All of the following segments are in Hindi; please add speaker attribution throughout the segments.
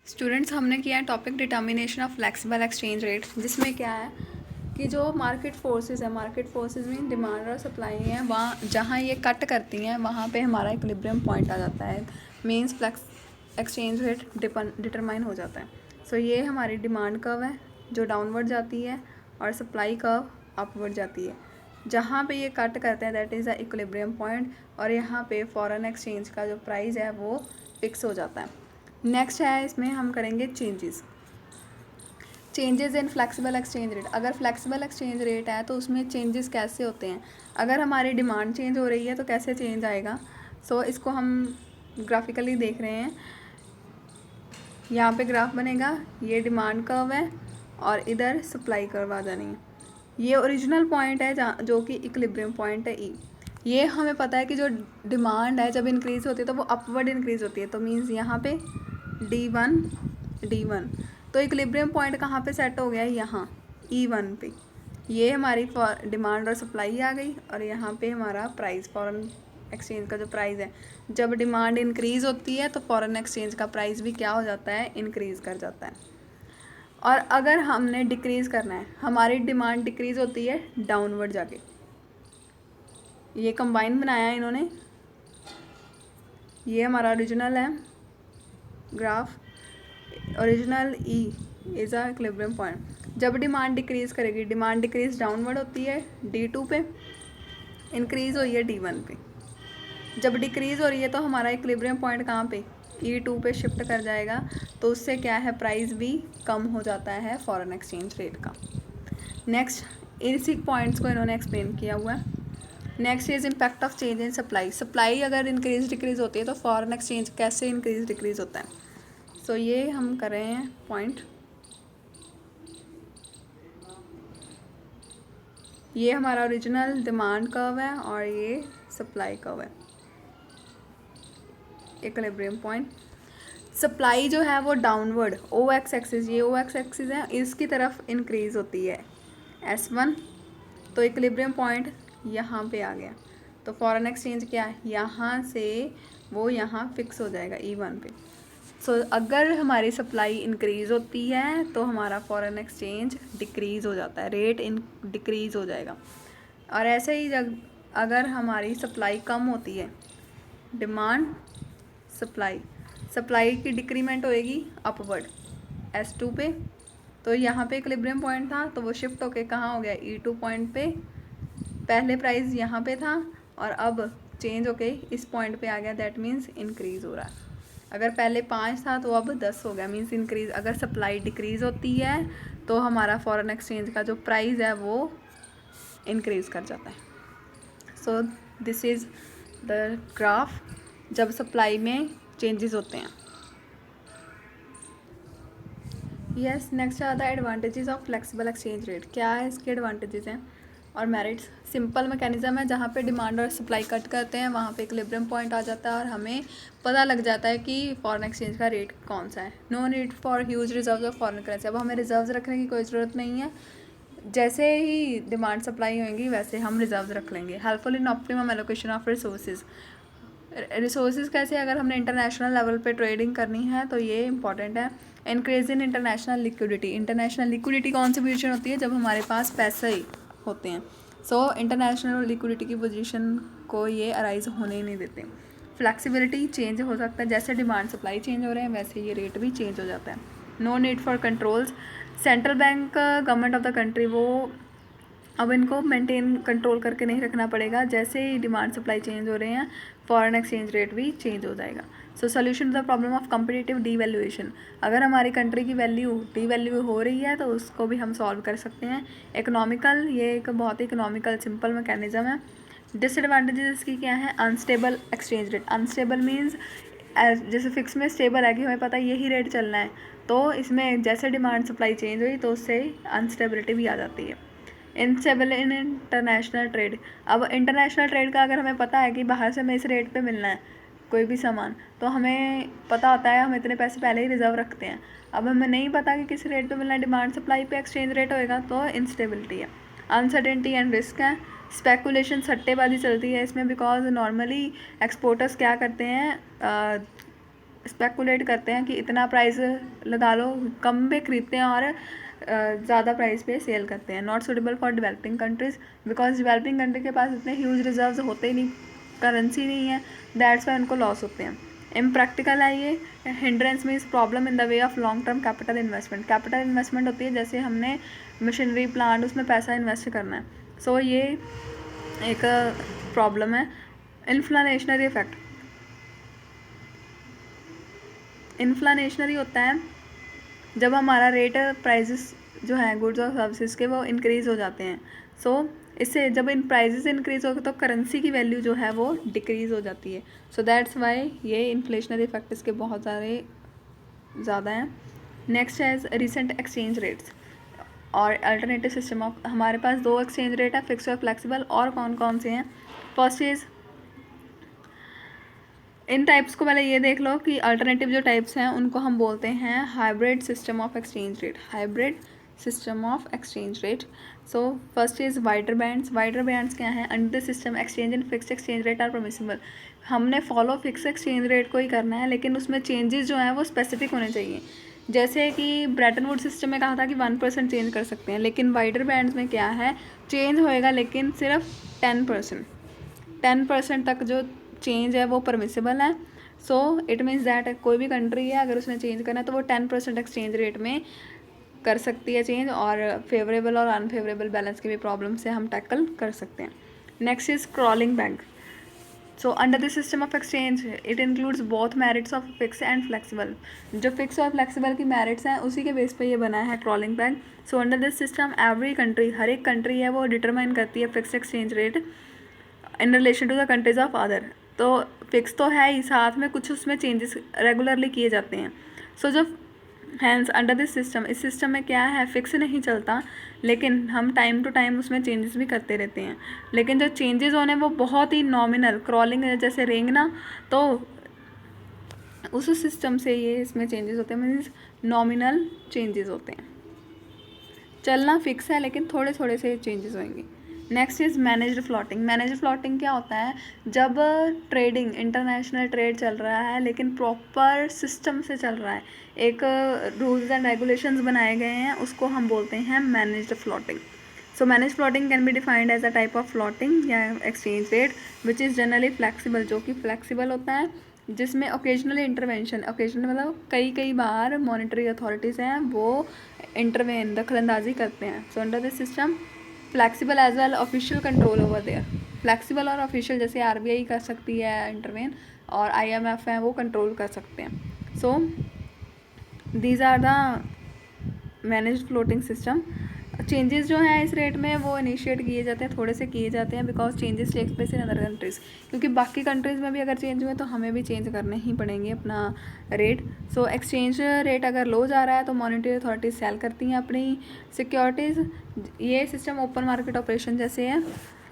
Speaker 1: स्टूडेंट्स, हमने किया है topic determination of flexible exchange rate, जिसमें क्या है कि जो मार्केट फोर्सेस है, मार्केट फोर्सेस में डिमांड और सप्लाई है, वहाँ जहाँ ये कट करती हैं वहाँ पे हमारा इक्विलिब्रियम पॉइंट आ जाता है। Means flex exchange rate determine हो जाता है। सो ये हमारी डिमांड कर्व है जो डाउनवर्ड जाती है और सप्लाई कर्व अपवर्ड जाती है। जहाँ पे ये कट करते हैं that is the equilibrium point, और यहाँ पे फॉरेन एक्सचेंज का जो प्राइस है वो फिक्स हो जाता है। नेक्स्ट है, इसमें हम करेंगे changes in flexible exchange rate. अगर फ्लेक्सिबल एक्सचेंज रेट है तो उसमें चेंजेस कैसे होते हैं। अगर हमारी डिमांड चेंज हो रही है तो कैसे चेंज आएगा। सो इसको हम ग्राफिकली देख रहे हैं। यहाँ पे ग्राफ बनेगा, ये डिमांड कर्व है और इधर सप्लाई कर्व आ जानी है। ये ओरिजिनल पॉइंट है जहाँ जो कि इक्विलिब्रियम पॉइंट है ई। ये हमें पता है कि जो डिमांड है जब इंक्रीज़ होती है तो वो अपवर्ड इंक्रीज़ होती है, तो मीन्स यहाँ पे D1 तो इक्विलिब्रियम पॉइंट कहाँ पे सेट हो गया है, यहाँ E1 पे। ये हमारी डिमांड और सप्लाई आ गई, और यहाँ पे हमारा प्राइस, फॉरेन एक्सचेंज का जो प्राइस है, जब डिमांड इंक्रीज़ होती है तो फॉरेन एक्सचेंज का प्राइस भी क्या हो जाता है, इंक्रीज़ कर जाता है। और अगर हमने डिक्रीज़ करना है, हमारी डिमांड डिक्रीज़ होती है डाउनवर्ड जाके। ये कंबाइन बनाया है इन्होंने, ये हमारा ओरिजिनल है graph. Original E is a equilibrium point. जब डिमांड डिक्रीज़ करेगी, डिमांड डिक्रीज़ डाउनवर्ड होती है D2 पे, इंक्रीज़ हुई है D1 पे। जब डिक्रीज़ हो रही है तो हमारा इक्विलिब्रियम पॉइंट कहाँ पे, E2 पे शिफ्ट कर जाएगा, तो उससे क्या है, प्राइस भी कम हो जाता है फॉरेन एक्सचेंज रेट का। नेक्स्ट, इसी पॉइंट्स को इन्होंने एक्सप्लेन किया हुआ है। Next is impact of change in supply. Supply अगर इंक्रीज डिक्रीज़ होती है तो फॉरेन एक्सचेंज कैसे इंक्रीज डिक्रीज़ होता है। सो ये हम कर रहे हैं पॉइंट। ये हमारा ओरिजिनल डिमांड कर्व है और ये सप्लाई कर्व है, इक्विलिब्रियम पॉइंट। सप्लाई जो है वो डाउनवर्ड OX एक्सिस, ये OX एक्सिस है, इसकी तरफ इंक्रीज़ होती है S1, तो इक्विलिब्रियम पॉइंट यहाँ पे आ गया। तो फॉरेन एक्सचेंज क्या है, यहाँ से वो यहाँ फिक्स हो जाएगा E1 पे। सो अगर हमारी सप्लाई इंक्रीज़ होती है तो हमारा फॉरेन एक्सचेंज डिक्रीज़ हो जाता है, रेट डिक्रीज़ हो जाएगा। और ऐसे ही अगर हमारी सप्लाई कम होती है, डिमांड सप्लाई की डिक्रीमेंट होएगी अपवर्ड S2 पे। तो यहाँ पे इक्विलिब्रियम पॉइंट था तो वो शिफ्ट होके कहाँ हो गया, E2 पॉइंट पे। पहले प्राइस यहाँ पे था और अब चेंज होके इस पॉइंट पे आ गया, दैट मीन्स इंक्रीज़ हो रहा है। अगर पहले 5 था तो अब 10 हो गया, मीन्स इंक्रीज़। अगर सप्लाई डिक्रीज़ होती है तो हमारा फॉरेन एक्सचेंज का जो प्राइस है वो इंक्रीज़ कर जाता है। सो दिस इज़ द ग्राफ जब सप्लाई में चेंजेस होते हैं। यस, नेक्स्ट आता है advantages of flexible exchange rate. क्या है इसके एडवांटेजेस हैं और मेरिट्स। सिंपल मैकेनिज्म है, जहाँ पे डिमांड और सप्लाई कट करते हैं वहाँ पे इक्विलिब्रियम पॉइंट आ जाता है और हमें पता लग जाता है कि फॉरेन एक्सचेंज का रेट कौन सा है। No need for huge reserves of foreign currency. अब हमें रिजर्व्स रखने की कोई ज़रूरत नहीं है, जैसे ही डिमांड सप्लाई होंगी वैसे हम रिजर्व्स रख लेंगे। Helpful in optimum allocation of resources कैसे, अगर हमने इंटरनेशनल लेवल पे ट्रेडिंग करनी है तो ये इंपॉर्टेंट है। Increase in international liquidity. International liquidity कौन सी पोजीशन होती है, जब हमारे पास पैसे होते हैं। सो इंटरनेशनल लिक्विडिटी की पोजीशन को ये अराइज होने ही नहीं देते। फ्लेक्सिबिलिटी, चेंज हो सकता है, जैसे डिमांड सप्लाई चेंज हो रहे हैं वैसे ये रेट भी चेंज हो जाता है। No need for controls. Central bank, government of the country, वो अब इनको मेंटेन कंट्रोल करके नहीं रखना पड़ेगा। जैसे ही डिमांड सप्लाई चेंज हो रहे हैं फॉरेन एक्सचेंज रेट भी चेंज हो जाएगा। So solution to the problem of competitive devaluation. अगर हमारी कंट्री की वैल्यू डीवैल्यू हो रही है तो उसको भी हम सॉल्व कर सकते हैं। इकोनॉमिकल, ये एक बहुत ही इकोनॉमिकल सिंपल मैकेनिज्म है। डिसएडवांटेजेस इसकी क्या है, unstable exchange rate. Unstable means जैसे फिक्स में स्टेबल है कि हमें पता है यही रेट चलना है, तो इसमें जैसे डिमांड सप्लाई चेंज हुई तो उससे अनस्टेबिलिटी भी आ जाती है। Instable in international trade. अब इंटरनेशनल ट्रेड का अगर हमें पता है कि बाहर से हमें इस रेट पे मिलना है कोई भी सामान, तो हमें पता होता है, हम इतने पैसे पहले ही रिजर्व रखते हैं। अब हमें नहीं पता कि किस रेट पे मिलना है, डिमांड सप्लाई पे एक्सचेंज रेट होएगा, तो इंस्टेबिलिटी है। अनसर्टेनिटी एंड रिस्क है। स्पेकुलेशन, सट्टेबाजी चलती है इसमें, बिकॉज नॉर्मली एक्सपोर्टर्स क्या करते हैं, स्पेकुलेट करते हैं कि इतना प्राइस लगा लो, कम पे खरीदते हैं और ज़्यादा प्राइस पे सेल करते हैं। Not suitable for developing countries, because developing country के पास इतने ह्यूज रिजर्व्स होते ही नहीं, करेंसी नहीं है, दैट्स वाई उनको लॉस होते हैं। इम्प्रैक्टिकल है ये। Hindrance means problem in the way of long term capital investment. Capital investment होती है जैसे हमने मशीनरी प्लांट, उसमें पैसा इन्वेस्ट करना है, सो ये एक प्रॉब्लम है। इन्फ्लेशनरी इफेक्ट, इन्फ्लेशनरी होता है जब हमारा रेट प्राइजेस जो है गुड्स और सर्विसेज के वो इंक्रीज़ हो जाते हैं। सो इससे जब इन प्राइजेस इंक्रीज़ होगा तो करेंसी की वैल्यू जो है वो डिक्रीज़ हो जाती है। सो दैट्स वाई ये इन्फ्लेशनरी इफेक्ट इसके बहुत सारे ज़्यादा हैं। नेक्स्ट है रिसेंट एक्सचेंज रेट्स और अल्टरनेटिव सिस्टम ऑफ। हमारे पास 2 एक्सचेंज रेट है, फिक्स और फ्लेक्सिबल, और कौन कौन से हैं। फर्स्ट इज़, इन टाइप्स को पहले ये देख लो कि अल्टरनेटिव जो टाइप्स हैं उनको हम बोलते हैं hybrid system of exchange rate. Hybrid system of exchange rate. So first is wider bands. Wider bands क्या हैं? Under the system exchange and fix exchange rate are permissible. हमने फॉलो फिक्स एक्सचेंज रेट को ही करना है, लेकिन उसमें चेंजेस जो हैं वो स्पेसिफिक होने चाहिए। जैसे कि ब्रेटन वुड सिस्टम में कहा था कि 1% चेंज कर सकते हैं, लेकिन वाइडर बैंड्स में क्या है, चेंज होएगा लेकिन सिर्फ 10% तक जो चेंज है वो परमिसिबल है। सो इट मीन्स दैट कोई भी कंट्री है अगर उसने चेंज करना है तो वो 10% एक्सचेंज रेट में कर सकती है चेंज, और फेवरेबल और अनफेवरेबल बैलेंस की भी प्रॉब्लम से हम टैकल कर सकते हैं। Next is crawling bank. So under the system of exchange it includes both merits of fix and flexible. जो फिक्स और फ्लेक्सिबल की मेरिट्स हैं उसी के बेस पे ये बना है crawling bank. So under this system every country, हर एक कंट्री है वो डिटरमाइन करती है fix exchange rate in relation to the countries of other. तो फिक्स तो है ही, साथ में कुछ उसमें चेंजेस रेगुलरली किए जाते हैं। सो जो हैंस अंडर दिस सिस्टम, इस सिस्टम में क्या है, फिक्स नहीं चलता, लेकिन हम टाइम टू टाइम उसमें चेंजेस भी करते रहते हैं। लेकिन जो चेंजेस होने वो बहुत ही नॉमिनल, क्रॉलिंग जैसे रेंगना, तो उस सिस्टम से ये इसमें चेंजेस होते हैं, मीन्स नॉमिनल चेंजेस होते हैं। चलना फिक्स है लेकिन थोड़े थोड़े से चेंजेस होंगे। Next is managed floating. Managed floating क्या होता है? जब ट्रेडिंग, इंटरनेशनल ट्रेड चल रहा है लेकिन प्रॉपर सिस्टम से चल रहा है, एक रूल्स एंड रेगुलेशंस बनाए गए हैं, उसको हम बोलते हैं managed floating. So manage floating can be defined as a type of floating या exchange rate which is generally flexible, जो कि फ्लेक्सिबल होता है, जिसमें ओकेजनली इंटरवेंशन, ओकेजनल मतलब कई बार मॉनेटरी अथॉरिटीज़ हैं वो इंटरवेन, दखलंदाजी करते हैं। So under this system flexible as well official control over there. Flexible और ऑफिशियल, जैसे आरबीआई कर सकती है इंटरवेन और आईएमएफ हैं वो कंट्रोल कर सकते हैं। So these are the managed floating system. Changes जो हैं इस रेट में वो इनिशिएट किए जाते हैं, थोड़े से किए जाते हैं, because changes takes place in other countries, क्योंकि बाकी कंट्रीज़ में भी अगर चेंज हुए तो हमें भी चेंज करने ही पड़ेंगे अपना रेट। सो एक्सचेंज रेट अगर लो जा रहा है तो मॉनेटरी अथॉरिटीज़ सेल करती हैं अपनी सिक्योरिटीज़। ये सिस्टम ओपन मार्केट ऑपरेशन जैसे है।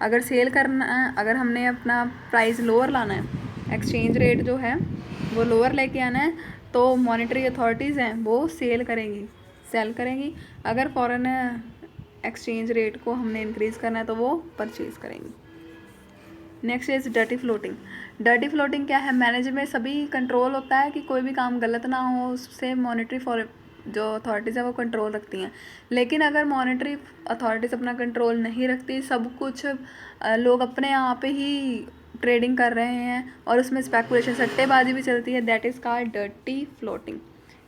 Speaker 1: अगर सेल करना, अगर हमने अपना प्राइस लोअर लाना है, एक्सचेंज रेट जो है वो लोअर लेके आना है, तो मॉनेटरी अथॉरिटीज़ हैं वो सेल करेंगी। अगर फॉरेन एक्सचेंज रेट को हमने इंक्रीज़ करना है तो वो परचेज़ करेंगे। Next is dirty floating. Dirty floating क्या है? मैनेजर में सभी कंट्रोल होता है कि कोई भी काम गलत ना हो, उससे मॉनेटरी जो अथॉरिटीज़ है वो कंट्रोल रखती हैं। लेकिन अगर मॉनेटरी अथॉरिटीज़ अपना कंट्रोल नहीं रखती, सब कुछ लोग अपने आप ही ट्रेडिंग कर रहे हैं और उसमें स्पेकुलेशन, सट्टेबाजी भी चलती है, that is called dirty floating.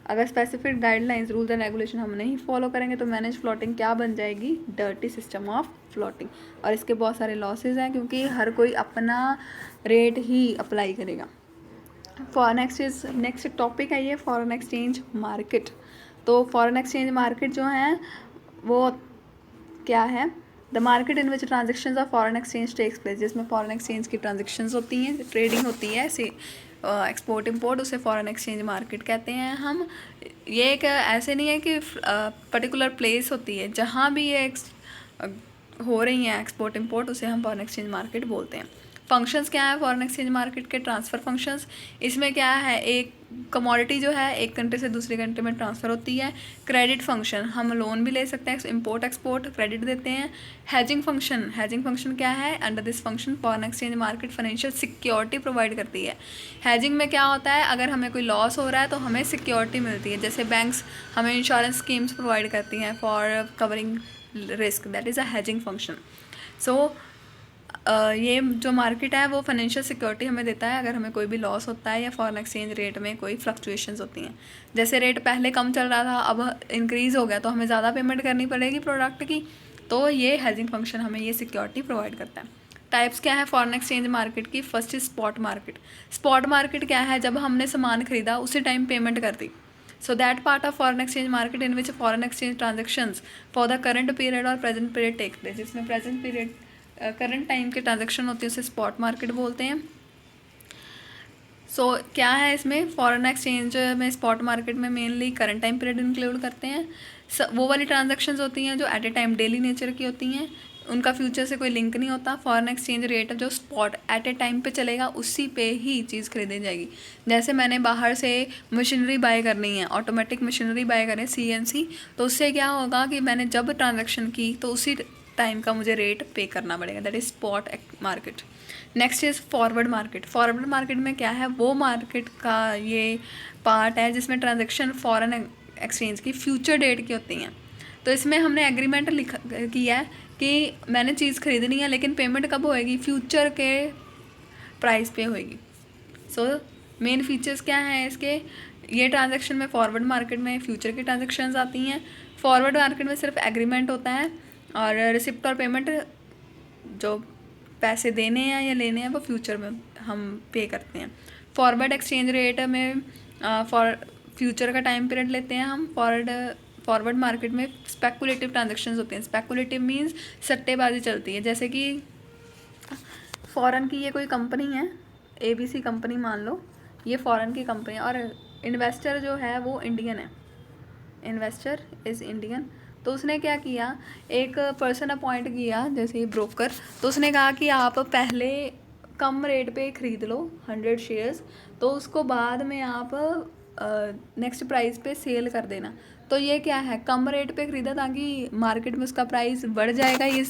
Speaker 1: अगर specific guidelines, rules and regulation हम नहीं फॉलो करेंगे तो मैनेज फ्लोटिंग क्या बन जाएगी? Dirty system of floating. और इसके बहुत सारे लॉसेज हैं क्योंकि हर कोई अपना रेट ही अप्लाई करेगा। नेक्स्ट टॉपिक है ये फॉरेन एक्सचेंज मार्केट। तो फॉरेन एक्सचेंज मार्केट जो है वो क्या है? The market in which transactions of foreign exchange takes place, जिसमें फॉरेन एक्सचेंज की ट्रांजेक्शन्स होती हैं, ट्रेडिंग होती है, एक्सपोर्ट इम्पोर्ट, उसे फॉरेन एक्सचेंज मार्केट कहते हैं हम। ये एक ऐसे नहीं है कि पर्टिकुलर प्लेस होती है, जहाँ भी ये हो रही हैं एक्सपोर्ट इम्पोर्ट, उसे हम फॉरेन एक्सचेंज मार्केट बोलते हैं। फंक्शंस क्या है फॉरेन एक्सचेंज मार्केट के? Transfer functions. इसमें क्या है, एक कमोडिटी जो है एक कंट्री से दूसरी कंट्री में ट्रांसफ़र होती है। क्रेडिट फंक्शन, हम लोन भी ले सकते हैं, इंपोर्ट एक्सपोर्ट क्रेडिट देते हैं। हैजिंग फंक्शन, हैजिंग फंक्शन क्या है? Under this function foreign exchange market financial security provide करती है। हैजिंग में क्या होता है, अगर हमें कोई लॉस हो रहा है तो हमें सिक्योरिटी मिलती है, जैसे बैंक्स हमें इंश्योरेंस स्कीम्स प्रोवाइड करती हैं for covering risk, that is a hedging function. So ये जो मार्केट है वो फाइनेंशियल सिक्योरिटी हमें देता है अगर हमें कोई भी लॉस होता है या फॉरेन एक्सचेंज रेट में कोई फ्लक्चुएशंस होती हैं। जैसे रेट पहले कम चल रहा था, अब इंक्रीज़ हो गया तो हमें ज़्यादा पेमेंट करनी पड़ेगी प्रोडक्ट की, तो ये हेजिंग फंक्शन हमें ये सिक्योरिटी प्रोवाइड करता है। टाइप्स क्या है फॉरेन एक्सचेंज मार्केट की? First is spot market. Spot market क्या है? जब हमने सामान खरीदा उसी टाइम पेमेंट कर दी। So that part of foreign exchange market in which foreign exchange transactions for the current period और प्रेजेंट पीरियड टेक प्लेस, जिसमें प्रेजेंट पीरियड करंट टाइम के ट्रांजेक्शन होती है उसे स्पॉट मार्केट बोलते हैं। सो क्या है इसमें फॉरेन एक्सचेंज में स्पॉट मार्केट में mainly current time period include करते हैं। वो वाली ट्रांजेक्शन्स होती हैं जो at a time daily nature की होती हैं, उनका फ्यूचर से कोई लिंक नहीं होता। फॉरेन एक्सचेंज रेट जो स्पॉट एट ए टाइम पे चलेगा उसी पे ही चीज़ खरीदी जाएगी। जैसे मैंने बाहर से मशीनरी बाय करनी है, ऑटोमेटिक मशीनरी बाय करें CNC, तो उससे क्या होगा कि मैंने जब ट्रांजेक्शन की तो उसी टाइम का मुझे रेट पे करना पड़ेगा, that is spot market. Next is forward market. Forward market में क्या है, वो मार्केट का ये पार्ट है जिसमें ट्रांजेक्शन फॉरेन एक्सचेंज की फ्यूचर डेट की होती हैं। तो इसमें हमने एग्रीमेंट किया है कि मैंने चीज़ खरीदनी है लेकिन पेमेंट कब होएगी? फ्यूचर के प्राइस पे होएगी। सो मेन फीचर्स क्या हैं इसके? ये ट्रांजेक्शन में फॉरवर्ड मार्केट में फ्यूचर की ट्रांजेक्शन्स आती हैं। फॉरवर्ड मार्केट में सिर्फ एग्रीमेंट होता है और रिसिप्ट और पेमेंट जो पैसे देने हैं या लेने हैं वो फ्यूचर में हम पे करते हैं। फॉरवर्ड एक्सचेंज रेट में फ्यूचर का टाइम पीरियड लेते हैं हम। फॉरवर्ड मार्केट में स्पेकुलेटिव ट्रांजेक्शन्स होते हैं। स्पेकुलेटिव मीन्स सट्टेबाजी चलती है, जैसे कि फ़ॉरेन की ये कोई कंपनी है, ABC कंपनी मान लो, ये फ़ॉरेन की कंपनी है और इन्वेस्टर जो है वो इंडियन है, इन्वेस्टर इज़ इंडियन। तो उसने क्या किया, एक पर्सन अपॉइंट किया जैसे ब्रोकर, तो उसने कहा कि आप पहले कम रेट पे ख़रीद लो 100 शेयर्स, तो उसको बाद में आप नेक्स्ट प्राइस पे सेल कर देना। तो ये क्या है, कम रेट पे ख़रीदा ताकि मार्केट में उसका प्राइस बढ़ जाएगा। ये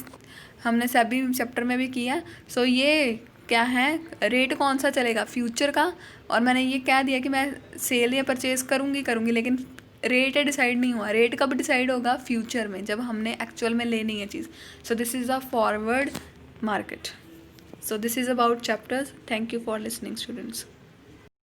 Speaker 1: हमने सेबी चैप्टर में भी किया। सो ये क्या है, रेट कौन सा चलेगा? फ्यूचर का। और मैंने ये कह दिया कि मैं सेल या परचेज़ करूँगी, लेकिन रेट डिसाइड नहीं हुआ। रेट कब डिसाइड होगा? फ्यूचर में, जब हमने एक्चुअल में लेनी है चीज़। So this is a forward market. So this is about chapters. Thank you for listening students.